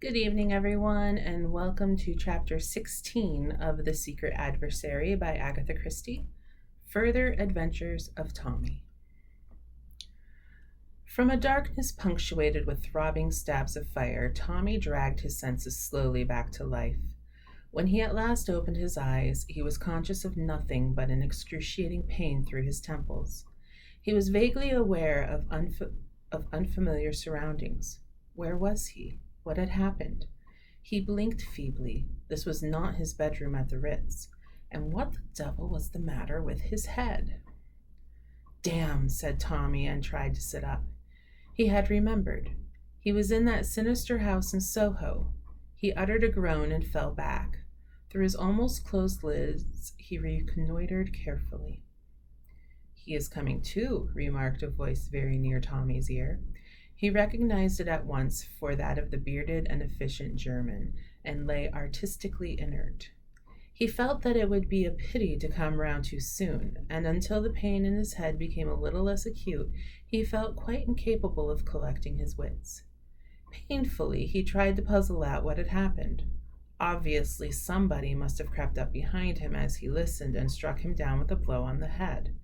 Good evening, everyone, and welcome to Chapter 16 of The Secret Adversary by Agatha Christie, Further Adventures of Tommy. From a darkness punctuated with throbbing stabs of fire, Tommy dragged his senses slowly back to life. When he at last opened his eyes, he was conscious of nothing but an excruciating pain through his temples. He was vaguely aware of unfamiliar surroundings. Where was he? What had happened? He blinked feebly. This was not his bedroom at the Ritz. And what the devil was the matter with his head? Damn, said Tommy and tried to sit up. He had remembered. He was in that sinister house in Soho. He uttered a groan and fell back. Through his almost closed lids, he reconnoitered carefully. He is coming too, remarked a voice very near Tommy's ear. He recognized it at once for that of the bearded and efficient German, and lay artistically inert. He felt that it would be a pity to come round too soon, and until the pain in his head became a little less acute, he felt quite incapable of collecting his wits. Painfully, he tried to puzzle out what had happened. Obviously, somebody must have crept up behind him as he listened and struck him down with a blow on the head.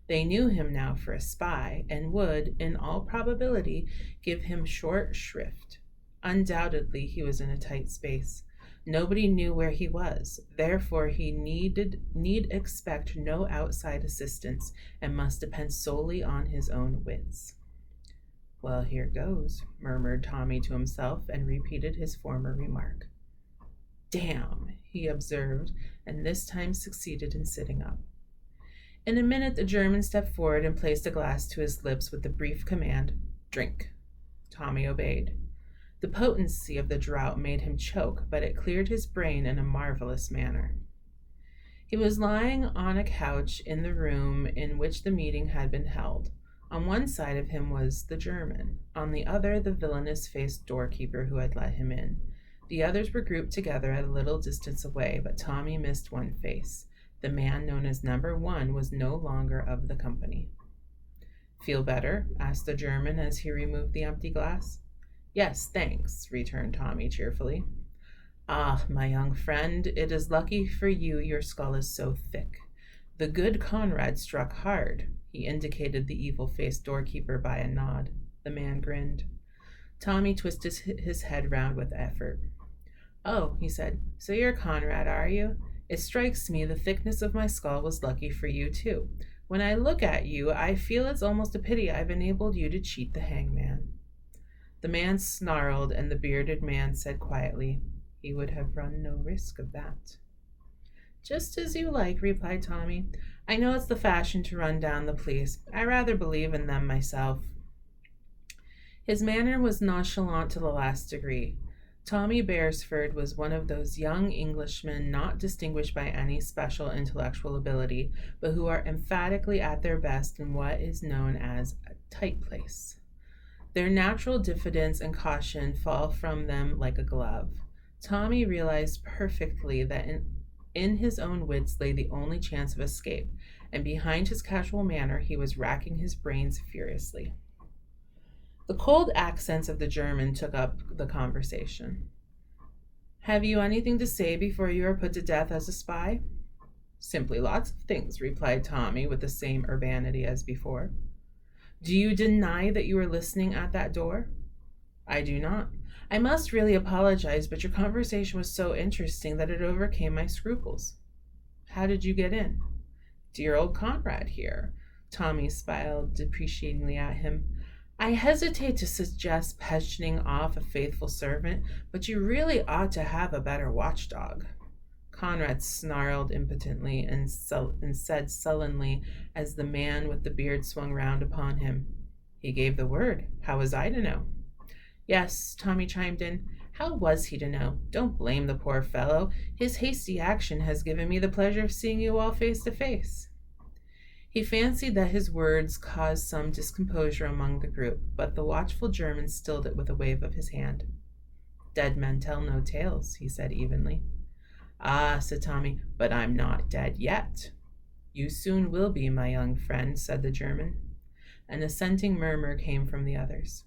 They knew him now for a spy, and would, in all probability, give him short shrift. Undoubtedly, he was in a tight space. Nobody knew where he was, therefore he need expect no outside assistance, and must depend solely on his own wits. Well, here goes, murmured Tommy to himself, and repeated his former remark. Damn, he observed, and this time succeeded in sitting up. In a minute, the German stepped forward and placed a glass to his lips with the brief command, "Drink." Tommy obeyed. The potency of the draught made him choke, but it cleared his brain in a marvelous manner. He was lying on a couch in the room in which the meeting had been held. On one side of him was the German, on the other the villainous-faced doorkeeper who had let him in. The others were grouped together at a little distance away, but Tommy missed one face. The man known as Number 1 was no longer of the company. Feel better? Asked the German as he removed the empty glass. Yes, thanks, returned Tommy cheerfully. Ah, my young friend, it is lucky for you your skull is so thick. The good Conrad struck hard. He indicated the evil-faced doorkeeper by a nod. The man grinned. Tommy twisted his head round with effort. Oh, he said, so you're Conrad, are you? It strikes me the thickness of my skull was lucky for you, too. When I look at you, I feel it's almost a pity I've enabled you to cheat the hangman. The man snarled, and the bearded man said quietly, he would have run no risk of that. Just as you like, replied Tommy. I know it's the fashion to run down the police. I rather believe in them myself. His manner was nonchalant to the last degree. Tommy Beresford was one of those young Englishmen not distinguished by any special intellectual ability, but who are emphatically at their best in what is known as a tight place. Their natural diffidence and caution fall from them like a glove. Tommy realized perfectly that in his own wits lay the only chance of escape, and behind his casual manner he was racking his brains furiously. The cold accents of the German took up the conversation. Have you anything to say before you are put to death as a spy? Simply lots of things, replied Tommy with the same urbanity as before. Do you deny that you were listening at that door? I do not. I must really apologize, but your conversation was so interesting that it overcame my scruples. How did you get in? Dear old Conrad here. Tommy smiled deprecatingly at him. I hesitate to suggest pensioning off a faithful servant, but you really ought to have a better watchdog. Conrad snarled impotently and said sullenly as the man with the beard swung round upon him. He gave the word. How was I to know? Yes, Tommy chimed in. How was he to know? Don't blame the poor fellow. His hasty action has given me the pleasure of seeing you all face to face. He fancied that his words caused some discomposure among the group, but the watchful German stilled it with a wave of his hand. Dead men tell no tales, he said evenly. Ah, said Tommy, but I'm not dead yet. You soon will be, my young friend, said the German. An assenting murmur came from the others.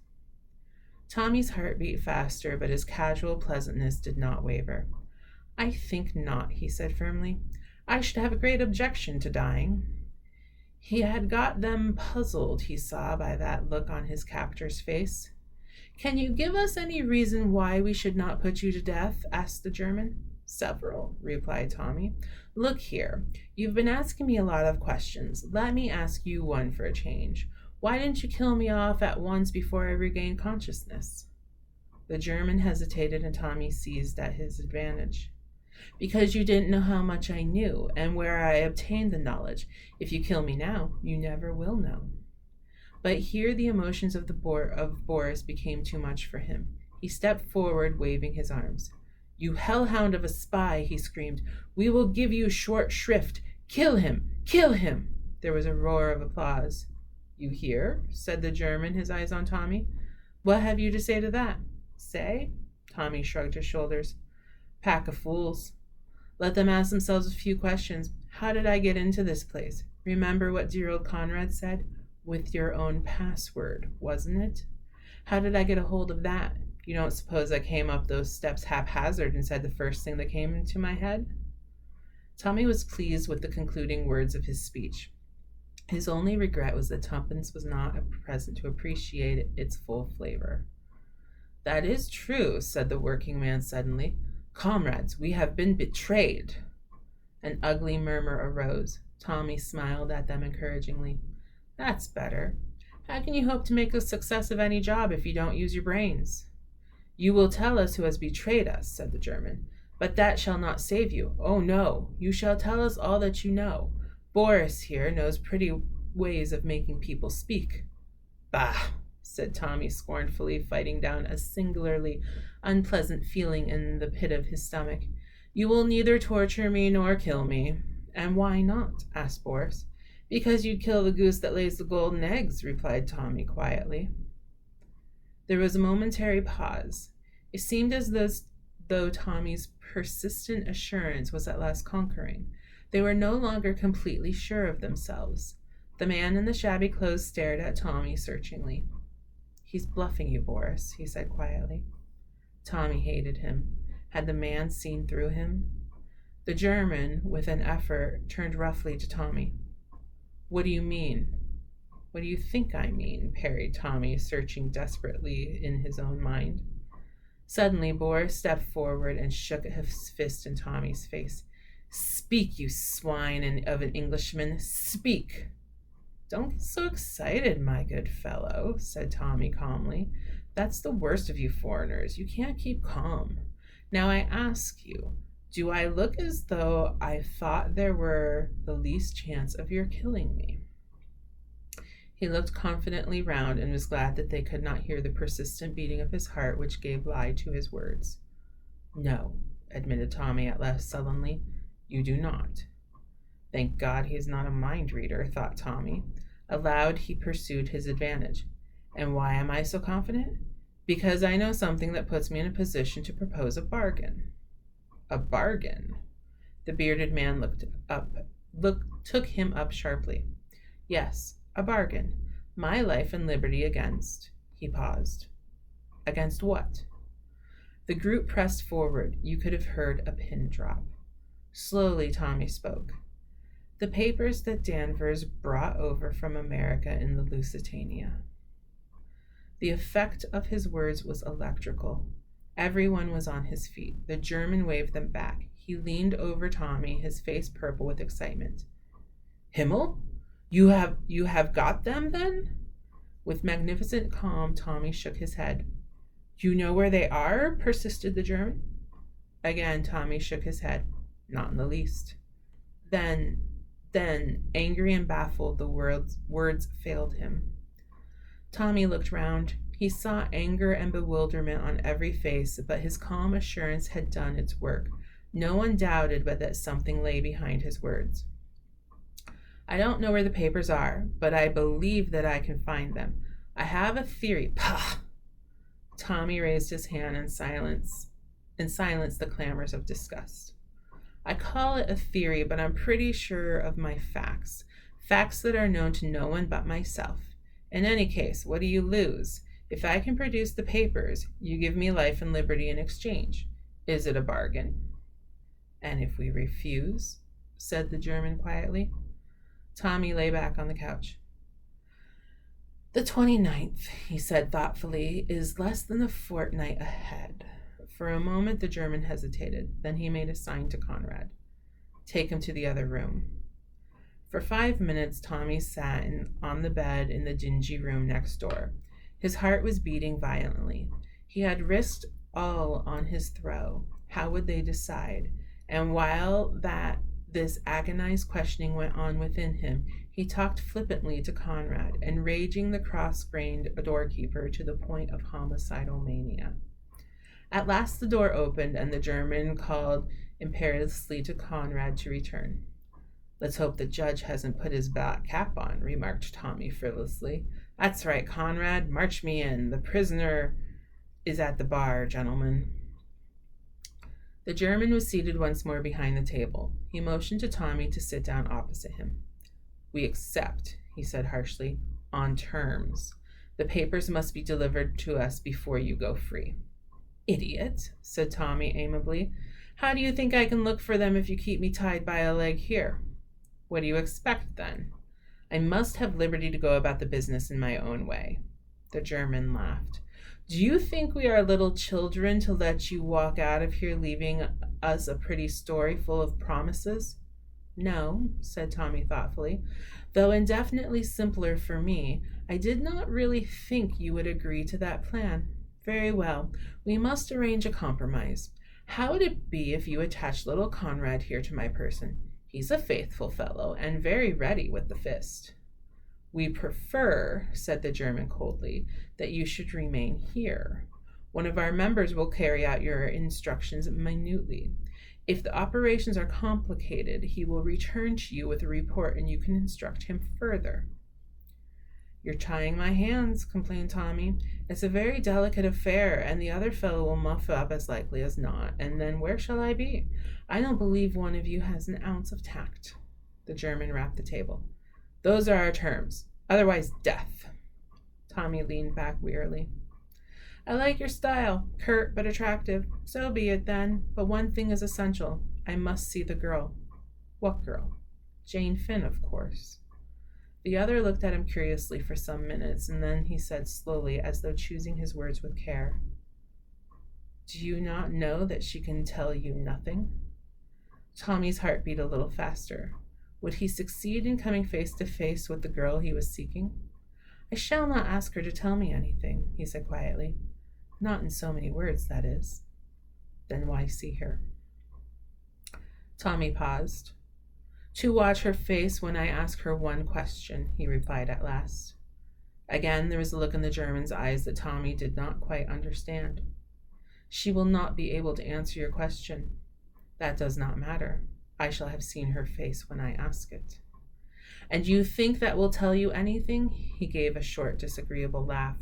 Tommy's heart beat faster, but his casual pleasantness did not waver. I think not, he said firmly. I should have a great objection to dying. He had got them puzzled, he saw by that look on his captor's face. Can you give us any reason why we should not put you to death? Asked the German. Several, replied Tommy. Look here, you've been asking me a lot of questions. Let me ask you one for a change. Why didn't you kill me off at once before I regained consciousness? The German hesitated, and Tommy seized at his advantage. Because you didn't know how much I knew and where I obtained the knowledge. If you kill me now, you never will know. But here the emotions of Boris became too much for him. He stepped forward, waving his arms. You hellhound of a spy, he screamed. We will give you short shrift. Kill him! Kill him! There was a roar of applause. You hear? Said the German, his eyes on Tommy. What have you to say to that? Say? Tommy shrugged his shoulders. Pack of fools. Let them ask themselves a few questions. How did I get into this place? Remember what dear old Conrad said? With your own password, wasn't it? How did I get a hold of that? You don't suppose I came up those steps haphazard and said the first thing that came into my head? Tommy was pleased with the concluding words of his speech. His only regret was that Tuppence was not present to appreciate its full flavor. That is true, said the working man suddenly. Comrades, we have been betrayed. An ugly murmur arose. Tommy smiled at them encouragingly. That's better. How can you hope to make a success of any job if you don't use your brains? You will tell us who has betrayed us, said the German. But that shall not save you. Oh, no. You shall tell us all that you know. Boris here knows pretty ways of making people speak. Bah, said Tommy scornfully, fighting down a singularly unpleasant feeling in the pit of his stomach. You will neither torture me nor kill me. And why not? Asked Boris. Because you'd kill the goose that lays the golden eggs, replied Tommy quietly. There was a momentary pause. It seemed as though Tommy's persistent assurance was at last conquering. They were no longer completely sure of themselves. The man in the shabby clothes stared at Tommy searchingly. He's bluffing you, Boris, he said quietly. Tommy hated him. Had the man seen through him? The German, with an effort, turned roughly to Tommy. What do you mean? What do you think I mean? Parried Tommy, searching desperately in his own mind. Suddenly, Boris stepped forward and shook his fist in Tommy's face. Speak, you swine of an Englishman, speak. Don't get so excited, my good fellow, said Tommy calmly. That's the worst of you foreigners. You can't keep calm. Now I ask you, do I look as though I thought there were the least chance of your killing me? He looked confidently round and was glad that they could not hear the persistent beating of his heart which gave lie to his words. No, admitted Tommy at last sullenly. You do not. Thank God he is not a mind reader, thought Tommy. Aloud he pursued his advantage. And why am I so confident? Because I know something that puts me in a position to propose a bargain. A bargain? The bearded man took him up sharply. Yes, a bargain. My life and liberty against. He paused. Against what? The group pressed forward. You could have heard a pin drop. Slowly Tommy spoke. The papers that Danvers brought over from America in the Lusitania. The effect of his words was electrical. Everyone was on his feet. The German waved them back. He leaned over Tommy, his face purple with excitement. Himmel? You have got them, then? With magnificent calm, Tommy shook his head. You know where they are? Persisted the German. Again, Tommy shook his head. Not in the least. Then, angry and baffled, the words failed him. Tommy looked round. He saw anger and bewilderment on every face, but his calm assurance had done its work. No one doubted but that something lay behind his words. I don't know where the papers are, but I believe that I can find them. I have a theory. Pah! Tommy raised his hand and silenced the clamors of disgust. I call it a theory, but I'm pretty sure of my facts. Facts that are known to no one but myself. In any case, what do you lose? If I can produce the papers, you give me life and liberty in exchange. Is it a bargain?" "And if we refuse?" said the German quietly. Tommy lay back on the couch. "The 29th," he said thoughtfully, "is less than a fortnight ahead." For a moment the German hesitated. Then he made a sign to Conrad. "Take him to the other room." For 5 minutes Tommy sat on the bed in the dingy room next door. His heart was beating violently. He had risked all on his throw. How would they decide? And while this agonized questioning went on within him, he talked flippantly to Conrad, enraging the cross-grained doorkeeper to the point of homicidal mania. At last the door opened, and the German called imperiously to Conrad to return. "Let's hope the judge hasn't put his black cap on," remarked Tommy frivolously. "That's right, Conrad. March me in. The prisoner is at the bar, gentlemen." The German was seated once more behind the table. He motioned to Tommy to sit down opposite him. "We accept," he said harshly, "on terms. The papers must be delivered to us before you go free." "Idiot," said Tommy amiably. "How do you think I can look for them if you keep me tied by a leg here?" "What do you expect, then?" "I must have liberty to go about the business in my own way." The German laughed. "Do you think we are little children to let you walk out of here leaving us a pretty story full of promises?" "No," said Tommy thoughtfully. "Though indefinitely simpler for me, I did not really think you would agree to that plan. Very well, we must arrange a compromise. How would it be if you attached little Conrad here to my person? He's a faithful fellow and very ready with the fist." "We prefer," said the German coldly, "that you should remain here. One of our members will carry out your instructions minutely. If the operations are complicated, he will return to you with a report and you can instruct him further." "You're tying my hands," complained Tommy. "It's a very delicate affair, and the other fellow will muff up as likely as not, and then where shall I be? I don't believe one of you has an ounce of tact." The German rapped the table. "Those are our terms. Otherwise, death." Tommy leaned back wearily. "I like your style, curt but attractive. So be it, then. But one thing is essential. I must see the girl." "What girl?" "Jane Finn, of course." The other looked at him curiously for some minutes, and then he said slowly, as though choosing his words with care, "Do you not know that she can tell you nothing?" Tommy's heart beat a little faster. Would he succeed in coming face to face with the girl he was seeking? "I shall not ask her to tell me anything," he said quietly. "Not in so many words, that is." "Then why see her?" Tommy paused. "To watch her face when I ask her one question," he replied at last. Again there was a look in the German's eyes that Tommy did not quite understand. "She will not be able to answer your question." "That does not matter. I shall have seen her face when I ask it." "And you think that will tell you anything?" He gave a short, disagreeable laugh.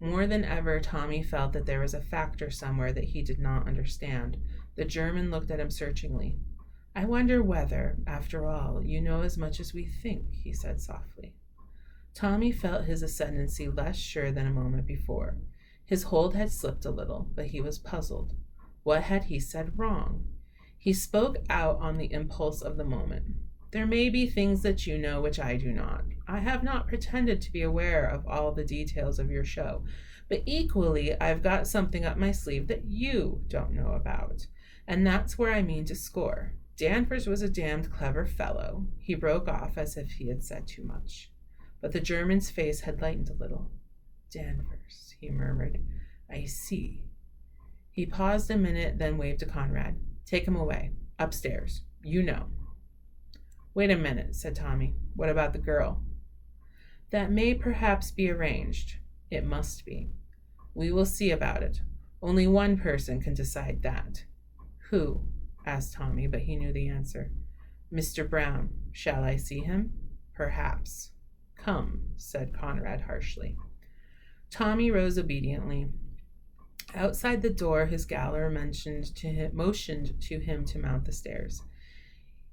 More than ever, Tommy felt that there was a factor somewhere that he did not understand. The German looked at him searchingly. "I wonder whether, after all, you know as much as we think," he said softly. Tommy felt his ascendancy less sure than a moment before. His hold had slipped a little, but he was puzzled. What had he said wrong? He spoke out on the impulse of the moment. "There may be things that you know which I do not. I have not pretended to be aware of all the details of your show, but equally I've got something up my sleeve that you don't know about. And that's where I mean to score. Danvers was a damned clever fellow." He broke off as if he had said too much. But the German's face had lightened a little. "Danvers," he murmured. "I see." He paused a minute, then waved to Conrad. "Take him away. Upstairs. You know." "Wait a minute," said Tommy. "What about the girl?" "That may perhaps be arranged." "It must be." "We will see about it. Only one person can decide that." "Who?" asked Tommy, but he knew the answer. "Mr. Brown. Shall I see him?" "Perhaps." "Come," said Conrad harshly. Tommy rose obediently. Outside the door, his gaoler motioned to him to mount the stairs.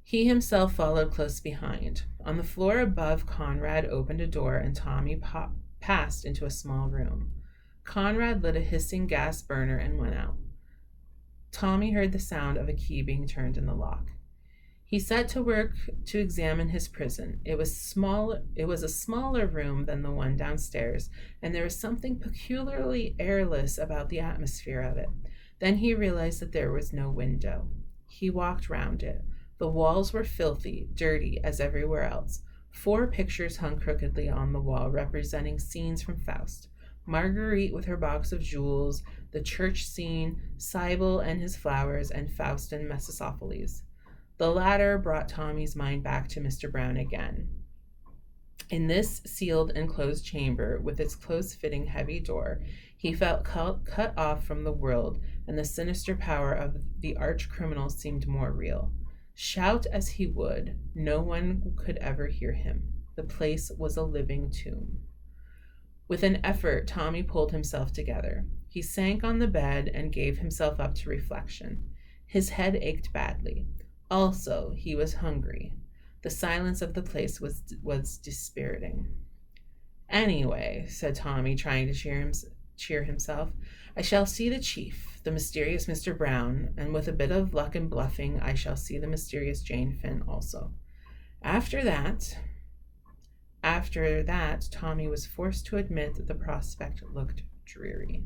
He himself followed close behind. On the floor above, Conrad opened a door and Tommy passed into a small room. Conrad lit a hissing gas burner and went out. Tommy heard the sound of a key being turned in the lock. He set to work to examine his prison. It was a smaller room than the one downstairs, and there was something peculiarly airless about the atmosphere of it. Then he realized that there was no window. He walked round it. The walls were filthy, dirty as everywhere else. 4 pictures hung crookedly on the wall, representing scenes from Faust. Marguerite with her box of jewels, the church scene, Cybele and his flowers, and Faust and Mephistopheles. The latter brought Tommy's mind back to Mr. Brown again. In this sealed and closed chamber, with its close-fitting heavy door, he felt cut off from the world, and the sinister power of the arch-criminal seemed more real. Shout as he would, no one could ever hear him. The place was a living tomb. With an effort, Tommy pulled himself together. He sank on the bed and gave himself up to reflection. His head ached badly. Also, he was hungry. The silence of the place was dispiriting. Anyway, said Tommy, trying to cheer himself, I shall see the chief, the mysterious Mr. Brown, and with a bit of luck and bluffing, I shall see the mysterious Jane Finn also. After that, Tommy was forced to admit that the prospect looked dreary.